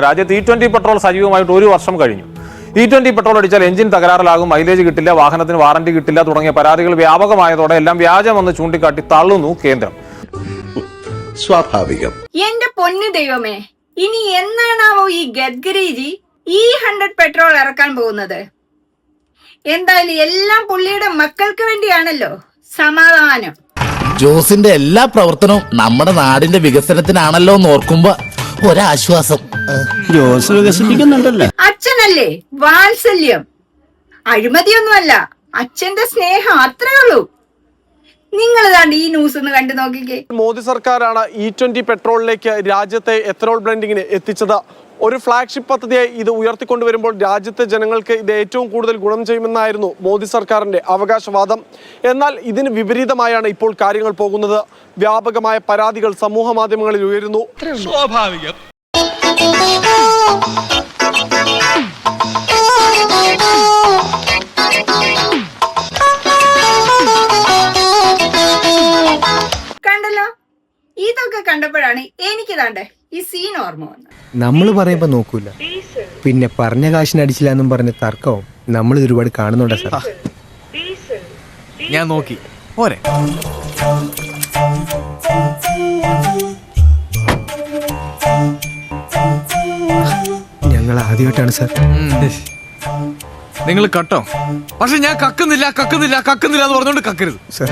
രാജ്യത്ത് E20 petrol സജീവമായിട്ട് 1 വർഷം കഴിഞ്ഞു. E20 പെട്രോൾ അടിച്ചാൽ എഞ്ചിൻ തകരാറിലാകും, മൈലേജ് കിട്ടില്ല, വാഹനത്തിന് വാറന്റി കിട്ടില്ല തുടങ്ങിയ പരാതികൾ വ്യാപകമായതോടെ എല്ലാം വ്യാജമെന്ന് ചൂണ്ടിക്കാട്ടി തള്ളുന്നു കേന്ദ്രം. സ്വാഭാവികം. എന്റെ പൊന്നു ദൈവമേ, ഇനി എന്നാണാവോ ഈ ഗഡ്കരിജി E100 പെട്രോൾ ഇറക്കാൻ പോകുന്നത്? എന്തായാലും എല്ലാം പുള്ളിയുടെ മക്കൾക്ക് വേണ്ടിയാണല്ലോ. സമാധാനം. ജോസിന്റെ എല്ലാ പ്രവർത്തനവും നമ്മുടെ നാടിന്റെ വികസനത്തിനാണല്ലോ എന്ന് ഓർക്കുമ്പോ ഒരാശ്വാസം. ജോസ് വികസിപ്പിക്കുന്നുണ്ടല്ലോ. അച്ഛനല്ലേ വാത്സല്യം, അഴിമതിയൊന്നുമല്ല, അച്ഛന്റെ സ്നേഹം, അത്രേ ഉള്ളൂ. നിങ്ങൾ ഈ ന്യൂസ് ഒന്ന് കണ്ടു നോക്കിക്കേ. മോദി സർക്കാരാണ് E20 പെട്രോളിലേക്ക് രാജ്യത്തെ എത്തനോൾ ബ്ലെൻഡിങ്ങിന് എത്തിച്ചത്. ഒരു ഫ്ലാഗ്ഷിപ്പ് പദ്ധതിയായി ഇത് ഉയർത്തിക്കൊണ്ടുവരുമ്പോൾ രാജ്യത്തെ ജനങ്ങൾക്ക് ഇത് ഏറ്റവും കൂടുതൽ ഗുണം ചെയ്യുമെന്നായിരുന്നു മോദി സർക്കാരിന്റെ അവകാശവാദം. എന്നാൽ ഇതിന് വിപരീതമായാണ് ഇപ്പോൾ കാര്യങ്ങൾ പോകുന്നത്. വ്യാപകമായ പരാതികൾ സമൂഹ മാധ്യമങ്ങളിൽ ഉയരുന്നു. സ്വാഭാവികം. കണ്ടല്ലോ, ഇതൊക്കെ കണ്ടപ്പോഴാണ് എനിക്ക് ഈ സീൻ ഓർമ്മ വന്നത്. നമ്മൾ പറയുമ്പോ നോക്കൂല, പിന്നെ പറഞ്ഞ കാശിന് അടിച്ചില്ല എന്നും പറഞ്ഞ തർക്കവും നമ്മൾ ഒരുപാട് കാണുന്നുണ്ട് സാർ. ഞാൻ നോക്കി പോരെ. ഞങ്ങൾ ആദ്യമായിട്ടാണ് സാർ. നിങ്ങൾ കട്ടോ, പക്ഷെ ഞാൻ കക്കുന്നില്ല എന്ന് പറഞ്ഞോണ്ട് കക്കരുത്. സാർ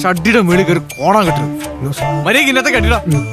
ഷഡ്ഡിയുടെ മേളിൽ കയറി കോണാൻ കിട്ടരുത്. മര്യാദ ഇന്നത്തെ കെട്ടിട